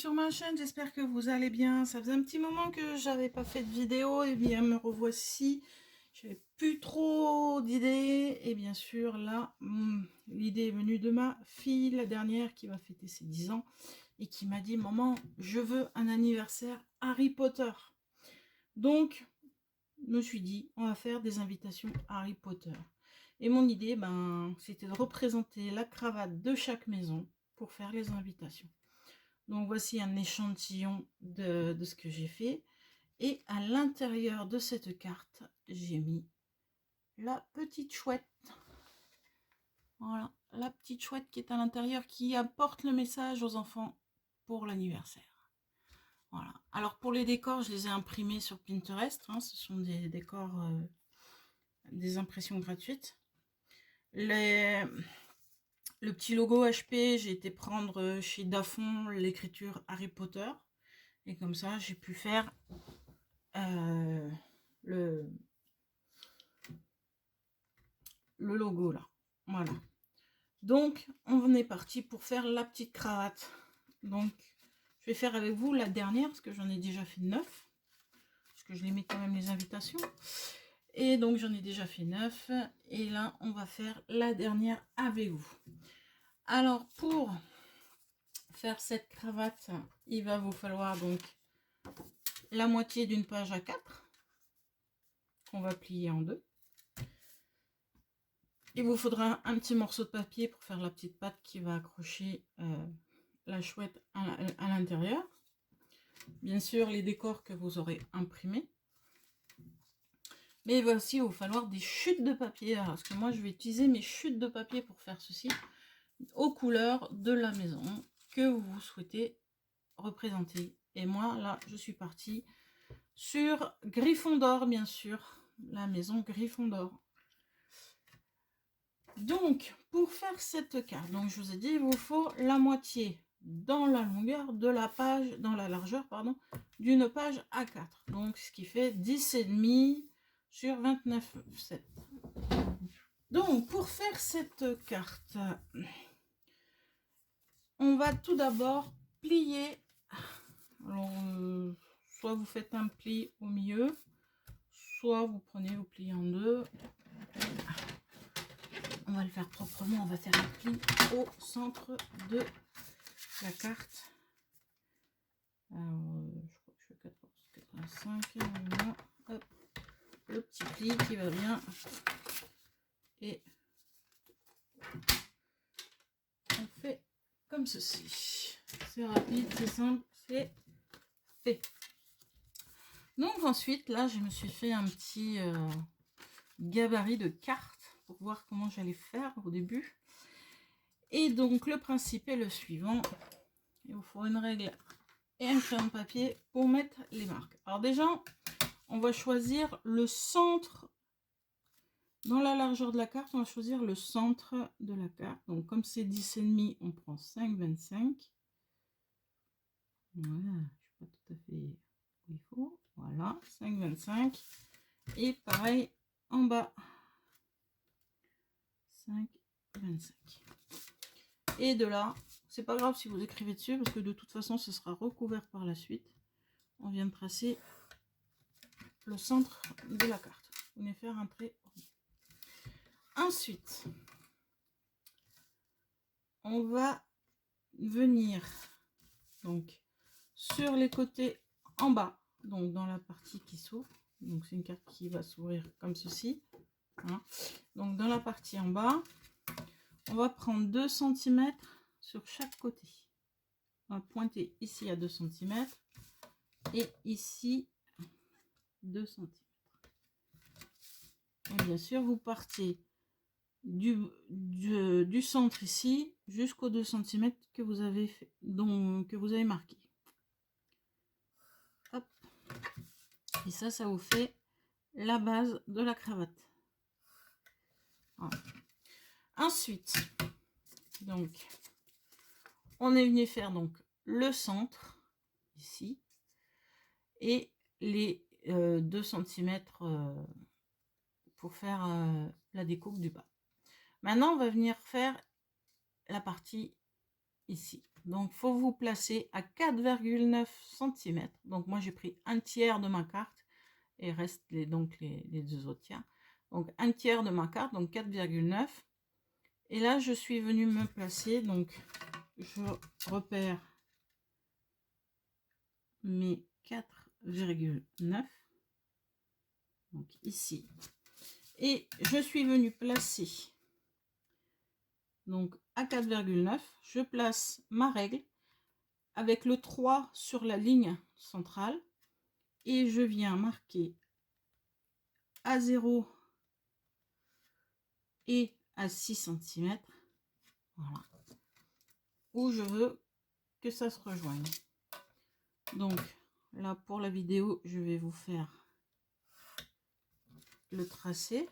sur ma chaîne, j'espère que vous allez bien. Ça faisait un petit moment que j'avais pas fait de vidéo, et bien me revoici. J'avais plus trop d'idées, et bien sûr là, l'idée est venue de ma fille, la dernière, qui va fêter ses 10 ans, et qui m'a dit: maman, je veux un anniversaire Harry Potter. Donc, je me suis dit, on va faire des invitations Harry Potter. Et mon idée, c'était de représenter la cravate de chaque maison pour faire les invitations. Donc voici un échantillon de ce que j'ai fait. Et à l'intérieur de cette carte, j'ai mis la petite chouette. Voilà, la petite chouette qui est à l'intérieur, qui apporte le message aux enfants pour l'anniversaire. Voilà. Alors pour les décors, je les ai imprimés sur Pinterest. Ce sont des décors, des impressions gratuites. Le petit logo HP, j'ai été prendre chez Dafon l'écriture Harry Potter. Et comme ça, j'ai pu faire le logo là. Voilà. Donc, on est parti pour faire la petite cravate. Donc, je vais faire avec vous la dernière, parce que j'en ai déjà fait 9. Parce que je les mets quand même les invitations. Et donc, j'en ai déjà fait 9. Et là, on va faire la dernière avec vous. Alors, pour faire cette cravate, il va vous falloir donc la moitié d'une page A4 qu'on va plier en deux. Il vous faudra un petit morceau de papier pour faire la petite patte qui va accrocher la chouette à l'intérieur. Bien sûr, les décors que vous aurez imprimés. Mais il va aussi vous falloir des chutes de papier. Parce que moi, je vais utiliser mes chutes de papier pour faire ceci, aux couleurs de la maison que vous souhaitez représenter. Et moi, là, je suis partie sur Gryffondor, bien sûr. La maison Gryffondor. Donc, pour faire cette carte, donc je vous ai dit, il vous faut la moitié dans la longueur de la page, dans la largeur, pardon, d'une page A4. Donc, ce qui fait 10,5 sur 29,7. Donc, pour faire cette carte, on va tout d'abord plier. Alors, soit vous faites un pli au milieu, soit vous prenez, vous pliez en deux. On va le faire proprement, on va faire un pli au centre de la carte. Alors, je crois que je fais 14, 85. Voilà. Hop, le petit pli qui va bien. Et on fait comme ceci. C'est rapide, c'est simple, c'est fait. Donc ensuite, là, je me suis fait un petit gabarit de cartes pour voir comment j'allais faire au début. Et donc, le principe est le suivant. Il vous faut une règle et un crayon de papier pour mettre les marques. Alors déjà, on va choisir le centre. Dans la largeur de la carte, on va choisir le centre de la carte. Donc comme c'est 10,5, on prend 5,25. Voilà, je ne suis pas tout à fait où il faut. Voilà, 5,25. Et pareil, en bas, 5,25. Et de là, c'est pas grave si vous écrivez dessus, parce que de toute façon, ce sera recouvert par la suite. On vient de tracer le centre de la carte. Vous venez faire un trait. Ensuite, on va venir donc sur les côtés en bas, donc dans la partie qui s'ouvre. Donc c'est une carte qui va s'ouvrir comme ceci. Hein. Donc dans la partie en bas, on va prendre 2 cm sur chaque côté. On va pointer ici à 2 cm et ici 2 cm. Et bien sûr, vous partez du centre ici jusqu'aux 2 cm que vous avez fait, que vous avez marqué. Hop. Et ça vous fait la base de la cravate. Voilà. Ensuite, donc, on est venu faire donc le centre ici et les 2 cm pour faire la découpe du bas. Maintenant, on va venir faire la partie ici. Donc, il faut vous placer à 4,9 cm. Donc, moi, j'ai pris un tiers de ma carte et reste les 2 autres tiers. Donc, un tiers de ma carte, donc 4,9. Et là, je suis venue me placer. Donc, je repère mes 4,9. Donc, ici. Et je suis venue placer. Donc, à 4,9, je place ma règle avec le 3 sur la ligne centrale et je viens marquer à 0 et à 6 cm, voilà, où je veux que ça se rejoigne. Donc là, pour la vidéo, je vais vous faire le tracé,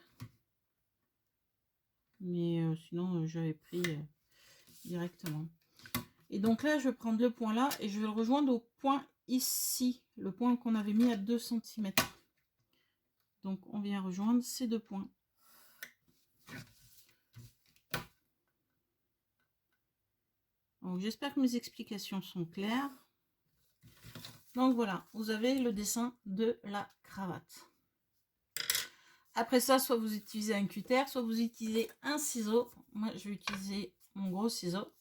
mais sinon j'avais pris directement. Et donc là, je vais prendre le point là et je vais le rejoindre au point ici, le point qu'on avait mis à 2 cm. Donc on vient rejoindre ces 2 points. Donc j'espère que mes explications sont claires. Donc voilà, vous avez le dessin de la cravate. Après ça, soit vous utilisez un cutter, soit vous utilisez un ciseau. Moi, je vais utiliser mon gros ciseau.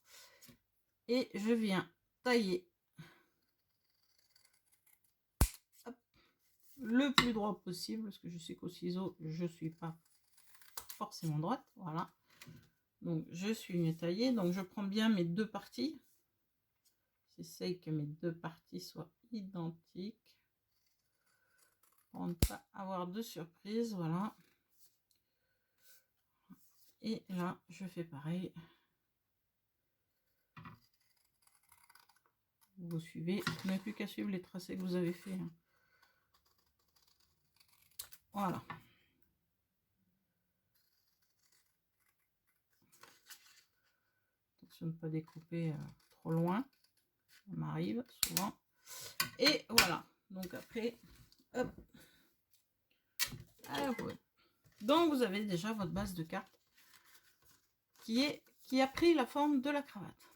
Et je viens tailler le plus droit possible, parce que je sais qu'au ciseau, je ne suis pas forcément droite. Voilà. Donc, je suis venue tailler. Donc, je prends bien mes 2 parties. J'essaye que mes 2 parties soient identiques. Pour ne pas avoir de surprise. Voilà. Et là, je fais pareil. Vous suivez. Vous n'avez plus qu'à suivre les tracés que vous avez fait. Voilà. Attention de ne pas découper trop loin. Ça m'arrive souvent. Et voilà. Donc après, hop. Hop. Donc vous avez déjà votre base de carte qui a pris la forme de la cravate.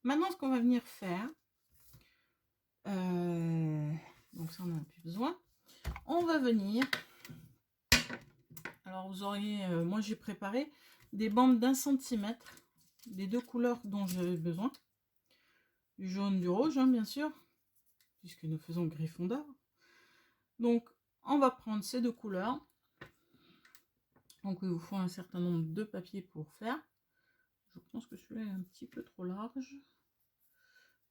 Maintenant, ce qu'on va venir faire, donc ça on n'en a plus besoin. On va venir, alors vous auriez, moi j'ai préparé des bandes d'1 cm, des 2 couleurs dont j'avais besoin, du jaune, du rouge, hein, bien sûr, puisque nous faisons gris fond d'or. Donc on va prendre ces 2 couleurs. Donc il vous faut un certain nombre de papiers pour faire. Je pense que celui-là est un petit peu trop large,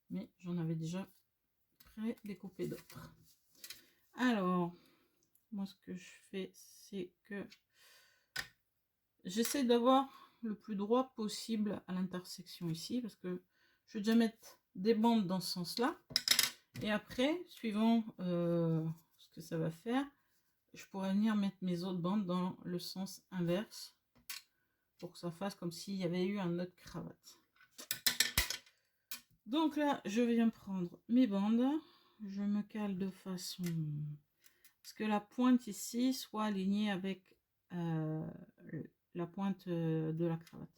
mais j'en avais déjà pré-découpé d'autres. Alors, moi ce que je fais, c'est que j'essaie d'avoir le plus droit possible à l'intersection ici, parce que je vais déjà mettre des bandes dans ce sens-là. Et après, suivant ce que ça va faire, je pourrais venir mettre mes autres bandes dans le sens inverse, pour que ça fasse comme s'il y avait eu un nœud de cravate. Donc là, je viens prendre mes bandes, je me cale de façon à ce que la pointe ici soit alignée avec la pointe de la cravate.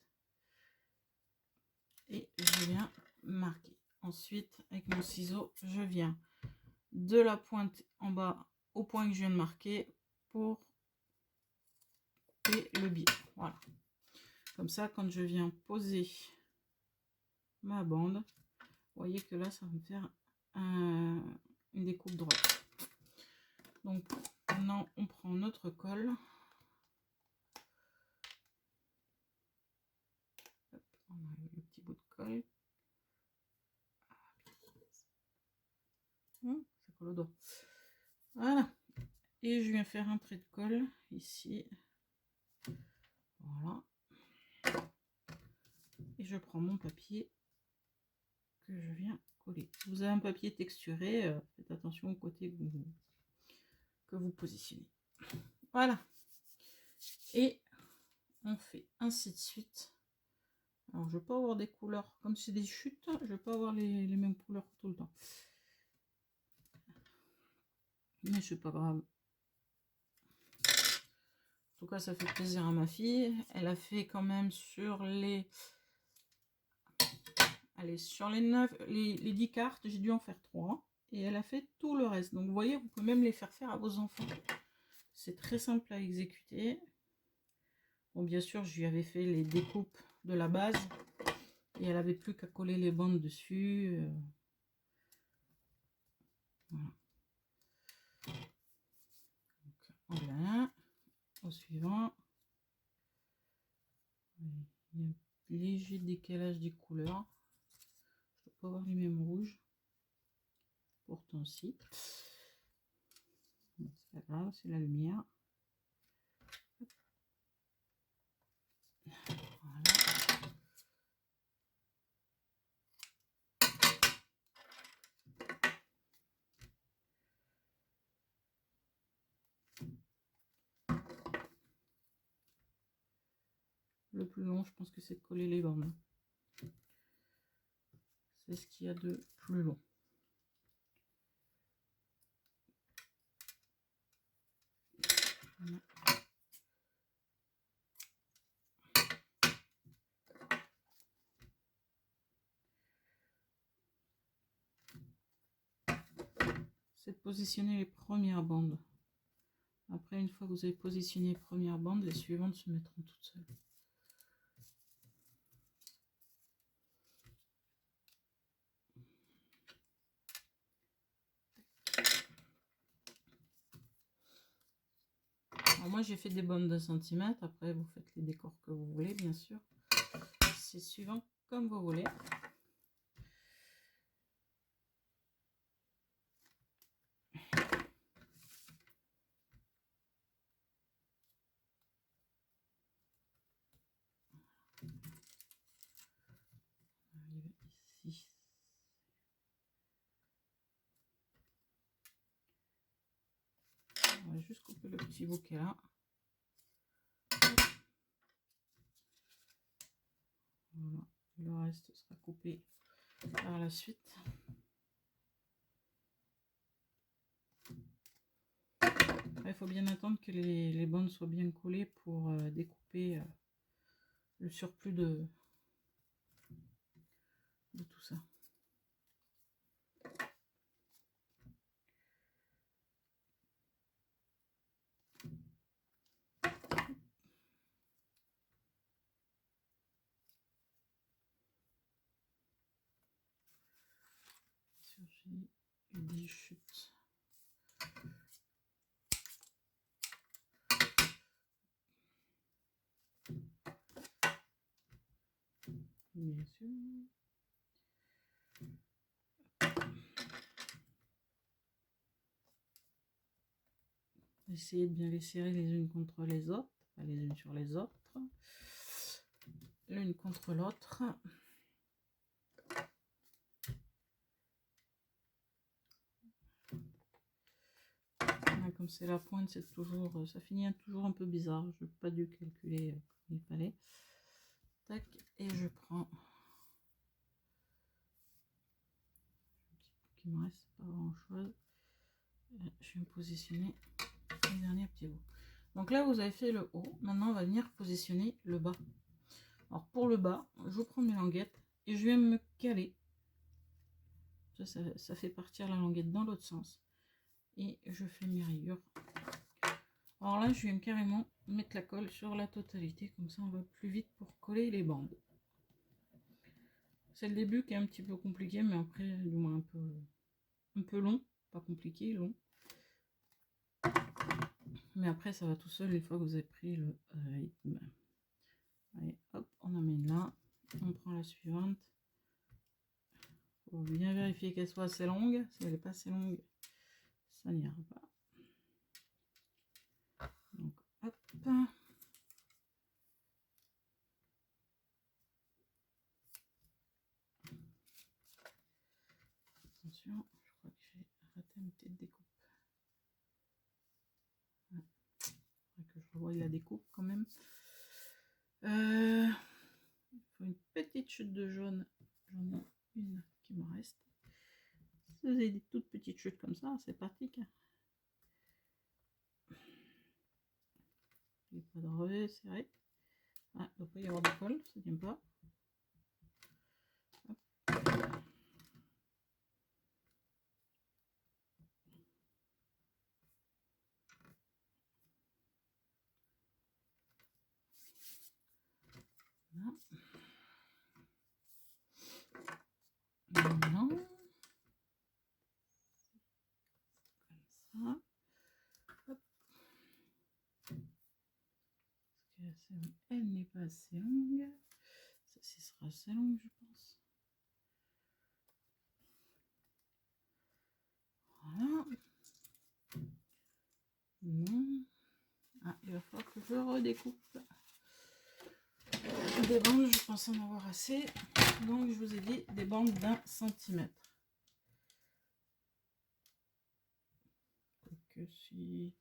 Et je viens marquer. Ensuite, avec mon ciseau, je viens de la pointe en bas au point que je viens de marquer pour couper le biais. Voilà. Comme ça, quand je viens poser ma bande, vous voyez que là, ça va me faire une découpe droite. Donc, maintenant, on prend notre colle. Hop, on a le petit bout de colle. Ça colle au doigt. Voilà. Et je viens faire un trait de colle ici. Voilà. Et je prends mon papier que je viens coller. Vous avez un papier texturé, faites attention au côté que vous positionnez. Voilà. Et on fait ainsi de suite. Alors je ne vais pas avoir des couleurs, comme c'est des chutes, je ne vais pas avoir les mêmes couleurs tout le temps. Mais c'est pas grave. En tout cas, ça fait plaisir à ma fille. Elle a fait quand même sur les... allez, sur les 9, les 10 cartes, j'ai dû en faire 3. Et elle a fait tout le reste. Donc vous voyez, vous pouvez même les faire faire à vos enfants. C'est très simple à exécuter. Bon, bien sûr, je lui avais fait les découpes de la base. Et elle avait plus qu'à coller les bandes dessus. Voilà. Donc, voilà. Au suivant. Il y a un léger décalage des couleurs. Je ne dois pas avoir les mêmes rouges. Pourtant, si. C'est pas grave, c'est la lumière. Voilà. Le plus long, je pense que c'est de coller les bandes. C'est ce qu'il y a de plus long. Voilà. C'est de positionner les premières bandes. Après, une fois que vous avez positionné les premières bandes, les suivantes se mettront toutes seules. Alors moi, j'ai fait des bandes d'un centimètre. Après, vous faites les décors que vous voulez, bien sûr. C'est suivant comme vous voulez. Ici. On va juste couper le petit bout qui est là. Voilà. Le reste sera coupé par la suite. Il faut bien attendre que les bandes soient bien collées pour découper le surplus de tout ça. J'ai eu des chutes. Bien sûr. Essayez de bien les serrer les unes contre les autres, pas les unes sur les autres, l'une contre l'autre. Comme c'est la pointe, c'est toujours, ça finit toujours un peu bizarre. Je n'ai pas dû calculer comme il fallait. Tac, et je prends un petit peu qui me reste, pas grand chose. Je vais me positionner les derniers petits bouts. Donc là, vous avez fait le haut. Maintenant, on va venir positionner le bas. Alors pour le bas, je prends mes languettes et je viens me caler. Ça fait partir la languette dans l'autre sens. Et je fais mes rayures. Alors là, je viens carrément mettre la colle sur la totalité. Comme ça, on va plus vite pour coller les bandes. C'est le début qui est un petit peu compliqué, mais après, du moins un peu long. Pas compliqué, long. Mais après, ça va tout seul une fois que vous avez pris le rythme. Allez, hop, on en met une là. On prend la suivante. Il faut bien vérifier qu'elle soit assez longue. Si elle n'est pas assez longue, ça n'ira pas. Donc, hop. Attention, je crois que j'ai raté une petite découpe. Ouais. Il faudrait que je revoie la découpe quand même. Il faut une petite chute de jaune. J'en ai une qui me reste. Si vous avez des toutes petites chutes comme ça, c'est pratique. Il n'y a pas de resserrer. Ah, il ne doit pas y avoir de colle, ça ne tient pas. Hop. Maintenant, comme ça. Hop. Parce que elle n'est pas assez longue. Ça sera assez long, je pense. Voilà. Non. Ah, il va falloir que je redécoupe des bandes. Je pense en avoir assez. Donc, je vous ai dit des bandes d'1 centimètre. Que si...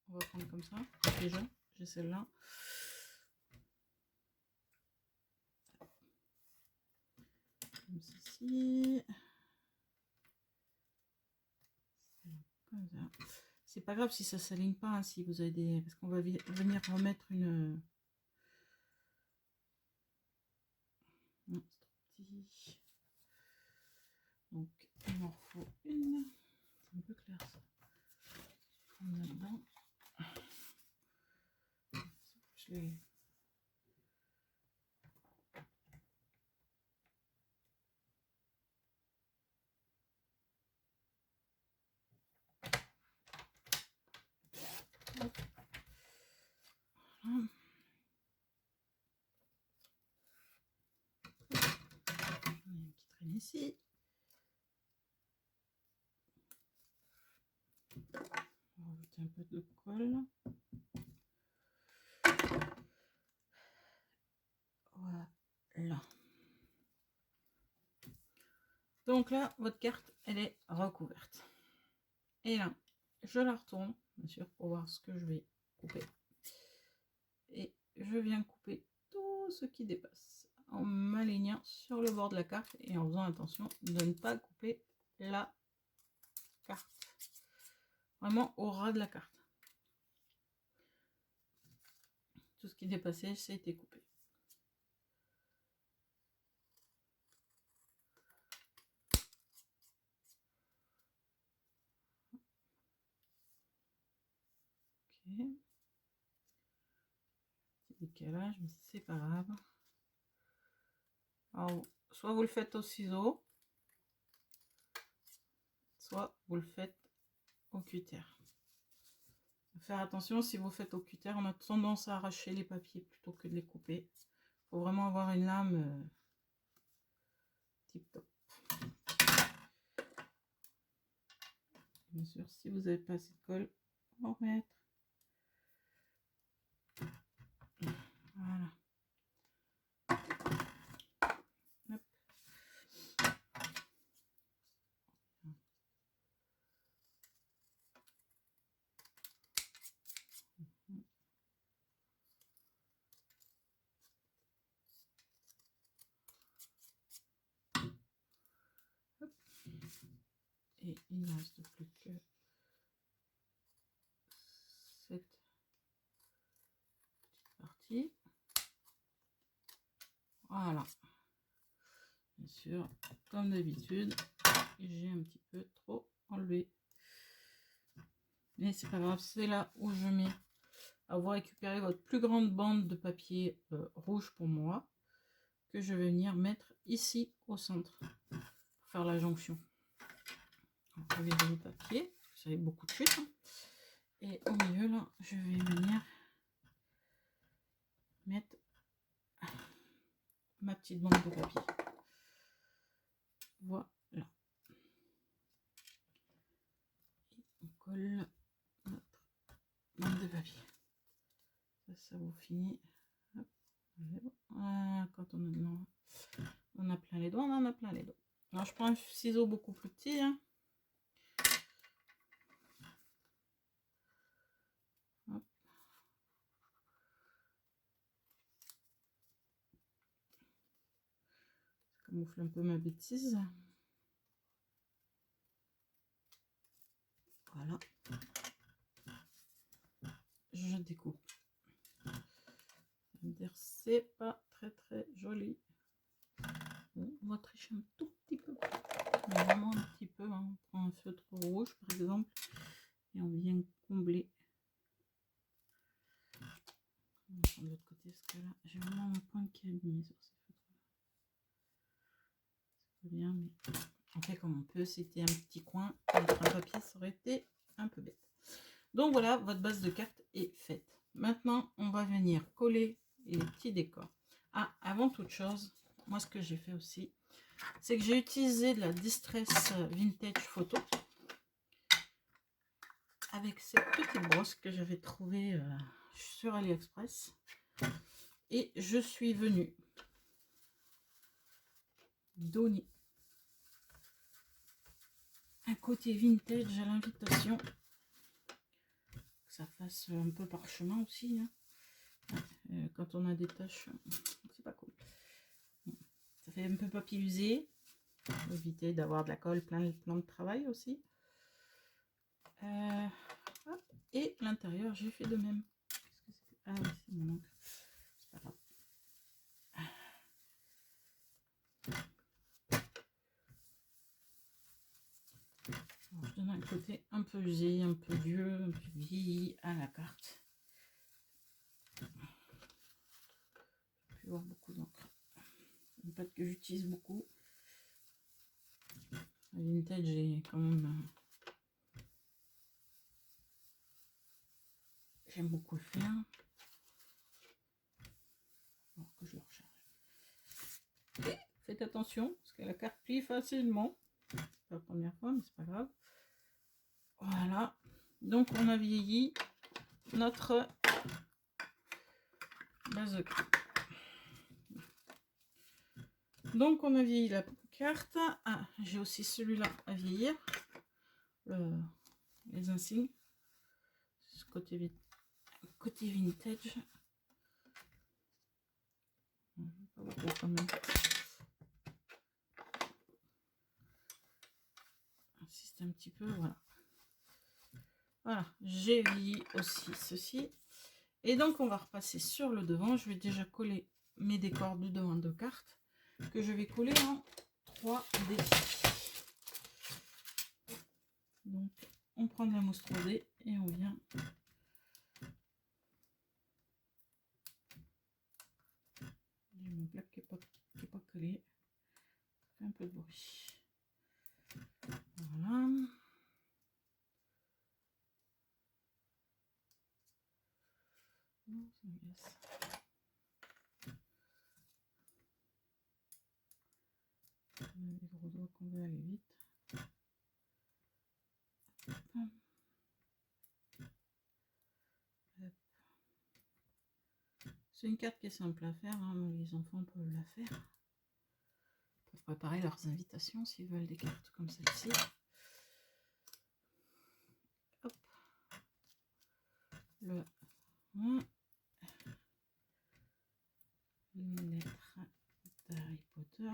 On va prendre comme ça. Déjà, j'ai celle-là. Comme ceci. Comme ça. C'est pas grave si ça s'aligne pas, hein, si vous avez des... Parce qu'on va venir remettre une... Non, c'est trop petit. Donc, il m'en faut une. C'est un peu clair ça. On met là-dedans. Je l'ai... Voilà. J'en ai une qui traîne ici. On va rajouter un peu de colle. Voilà. Donc là, votre carte, elle est recouverte. Et là, je la retourne, bien sûr, pour voir ce que je vais couper. Et je viens couper tout ce qui dépasse en m'alignant sur le bord de la carte et en faisant attention de ne pas couper la carte. Vraiment au ras de la carte. Tout ce qui dépassait, ça a été coupé. Ok. Petit décalage, mais c'est pas grave. Alors, soit vous le faites au ciseau, soit vous le faites au cutter. Faire attention, si vous faites au cutter, on a tendance à arracher les papiers plutôt que de les couper. Il faut vraiment avoir une lame tip top. Bien sûr, si vous n'avez pas assez de colle, on va remettre. Voilà. Hop. Hop. Et il ne reste plus que cette petite partie. Voilà. Bien sûr, comme d'habitude, j'ai un petit peu trop enlevé. Mais c'est pas grave, c'est là où je mets à vous récupérer votre plus grande bande de papier rouge pour moi, que je vais venir mettre ici au centre pour faire la jonction. Donc, je vais virer le papier, ça fait beaucoup de chute. Hein. Et au milieu, là, je vais venir mettre ma petite bande de papier. Voilà. Et on colle notre bande de papier. Ça vous finit. Hop. Quand on a plein les doigts, on en a plein les doigts. Alors, je prends un ciseau beaucoup plus petit. Hein. Hop. Ça camoufle un peu ma bêtise. Voilà. Je découpe. C'est pas très joli. Bon, on va tricher un tout petit peu. Mais vraiment un petit peu. Hein. On prend un feutre rouge par exemple. Et on vient combler. parce que là, j'ai vraiment mon pointe qui est abîmée sur ces photos-là. C'est pas bien, mais on fait comme on peut. C'était un petit coin avec un papier, ça aurait été un peu bête. Donc voilà, votre base de cartes est faite. Maintenant, on va venir coller les petits décors. Ah, avant toute chose, moi ce que j'ai fait aussi, c'est que j'ai utilisé de la Distress Vintage Photo avec cette petite brosse que j'avais trouvée sur AliExpress. Et je suis venue donner un côté vintage à l'invitation. Que ça fasse un peu parchemin aussi. Hein. Quand on a des taches, c'est pas cool. Ça fait un peu papier usé. Pour éviter d'avoir de la colle plein de travail aussi. Et l'intérieur, j'ai fait de même. Ah oui, c'est mon oncle. C'est pas grave. Alors, je donne un côté un peu usé, un peu vieux, un peu vieilli à la carte. Je vais avoir beaucoup d'encre. Une pâte que j'utilise beaucoup. La vintage, j'ai quand même. J'aime beaucoup le faire. Alors que je le recharge. Et faites attention, parce que la carte plie facilement. C'est pas la première fois, mais c'est pas grave. Voilà. Donc on a vieilli notre base de carte. Donc on a vieilli la carte. Ah, j'ai aussi celui-là à vieillir. Les insignes. Ce côté vintage. Pas beaucoup quand même. J'insiste un petit peu, voilà. Voilà, j'ai vieilli aussi ceci. Et donc on va repasser sur le devant. Je vais déjà coller mes décors de devant de cartes que je vais coller en 3D. Donc on prend de la mousse 3D et on vient j'ai mon plaque qui est pas collé. Fait un peu de bruit. Voilà. Non, ça me laisse. On a des gros doigts qu'on veut aller vite. C'est une carte qui est simple à faire, hein, les enfants peuvent la faire. Ils peuvent préparer leurs invitations s'ils veulent des cartes comme celle-ci. Hop. Le 1. Les lettres d'Harry Potter.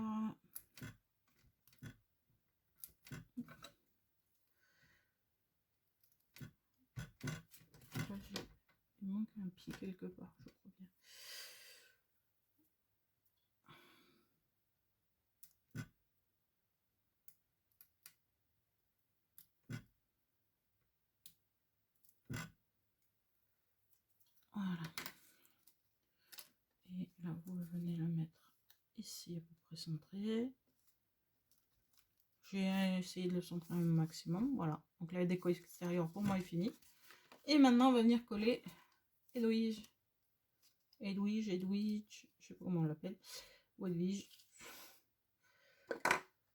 Il manque un pied quelque part, je crois bien. Voilà. Et là, vous venez le mettre ici à peu près centré. J'ai essayé de le centrer au maximum. Voilà. Donc la déco extérieure pour moi est finie. Et maintenant, on va venir coller Edwige, je sais pas comment on l'appelle. Edwige.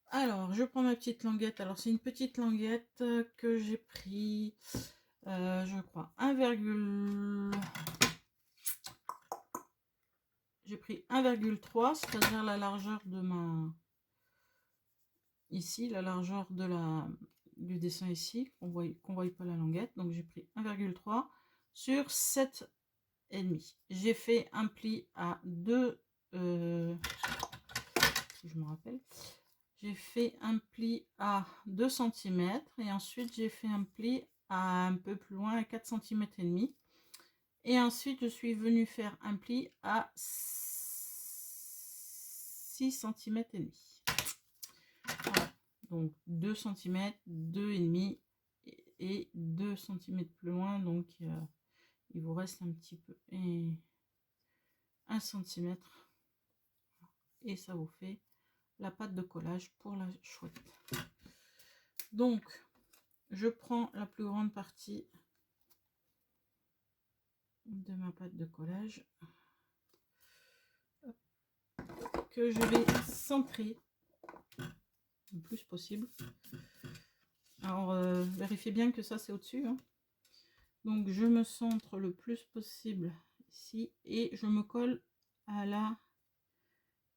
Alors, je prends ma petite languette. Alors, c'est une petite languette que j'ai pris, je crois, 1, j'ai pris 1,3, c'est-à-dire la largeur de ma... Ici, la largeur de du dessin ici, qu'on voit pas la languette. Donc, j'ai pris 1,3 sur 7,5. J'ai fait un pli à 2... si je me rappelle... J'ai fait un pli à 2 cm et ensuite j'ai fait un pli à un peu plus loin à 4 cm et demi. Et ensuite je suis venue faire un pli à 6 cm et demi. Voilà. Donc 2 cm, 2,5 et 2 cm plus loin. Donc il vous reste un petit peu. Et 1 cm. Et ça vous fait la pâte de collage pour la chouette. Donc, je prends la plus grande partie de ma pâte de collage que je vais centrer le plus possible. Alors, vérifiez bien que ça c'est au-dessus, hein. Donc, je me centre le plus possible ici et je me colle à la,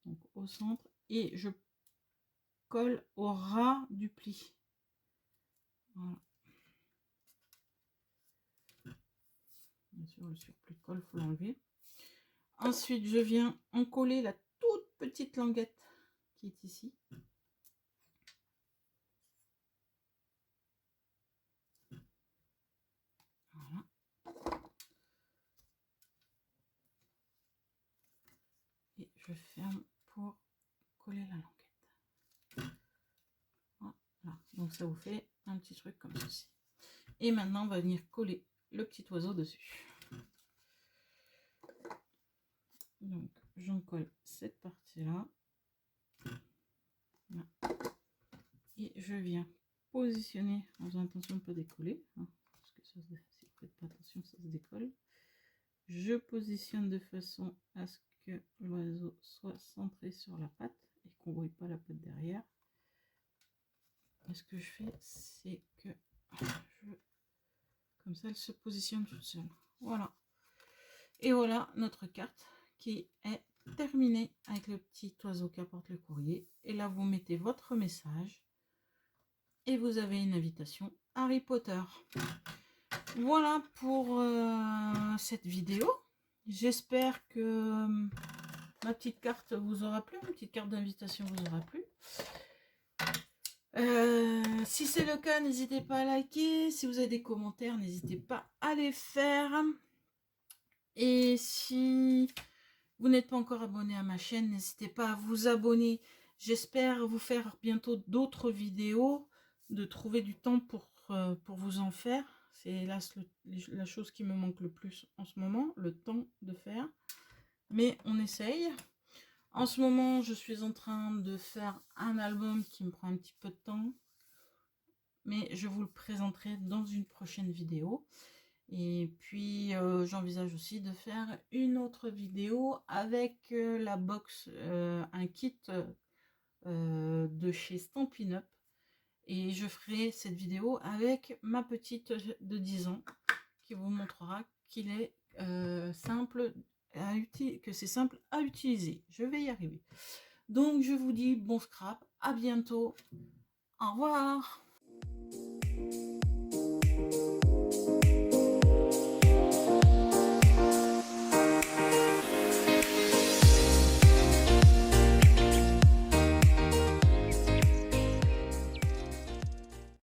donc au centre, et je colle au ras du pli. Voilà. Bien sûr, le surplus de colle, il faut l'enlever. Ensuite, je viens en coller la toute petite languette qui est ici. Voilà. Et je ferme pour coller la languette. Voilà. Donc ça vous fait un petit truc comme ceci. Et maintenant, on va venir coller le petit oiseau dessus. Donc, j'en colle cette partie-là. Voilà. Et je viens positionner en faisant attention de ne pas décoller, hein, parce que ça, si vous ne faites pas attention, ça se décolle. Je positionne de façon à ce que l'oiseau soit centré sur la patte et qu'on ne voit pas la patte derrière. Et ce que je fais, c'est que comme ça, elle se positionne toute seule. Voilà. Et voilà notre carte qui est terminée avec le petit oiseau qui apporte le courrier. Et là, vous mettez votre message et vous avez une invitation Harry Potter. Voilà pour cette vidéo. J'espère que ma petite carte vous aura plu, ma petite carte d'invitation vous aura plu. Si c'est le cas, n'hésitez pas à liker. Si vous avez des commentaires, n'hésitez pas à les faire. Et si vous n'êtes pas encore abonné à ma chaîne, n'hésitez pas à vous abonner. J'espère vous faire bientôt d'autres vidéos, de trouver du temps pour vous en faire. C'est hélas la chose qui me manque le plus en ce moment, le temps de faire. Mais on essaye. En ce moment, je suis en train de faire un album qui me prend un petit peu de temps. Mais je vous le présenterai dans une prochaine vidéo. Et puis, j'envisage aussi de faire une autre vidéo avec la box, un kit de chez Stampin' Up. Et je ferai cette vidéo avec ma petite de 10 ans qui vous montrera qu'il est simple à utiliser, que c'est simple à utiliser. Je vais y arriver. Donc, je vous dis bon scrap, à bientôt. Au revoir.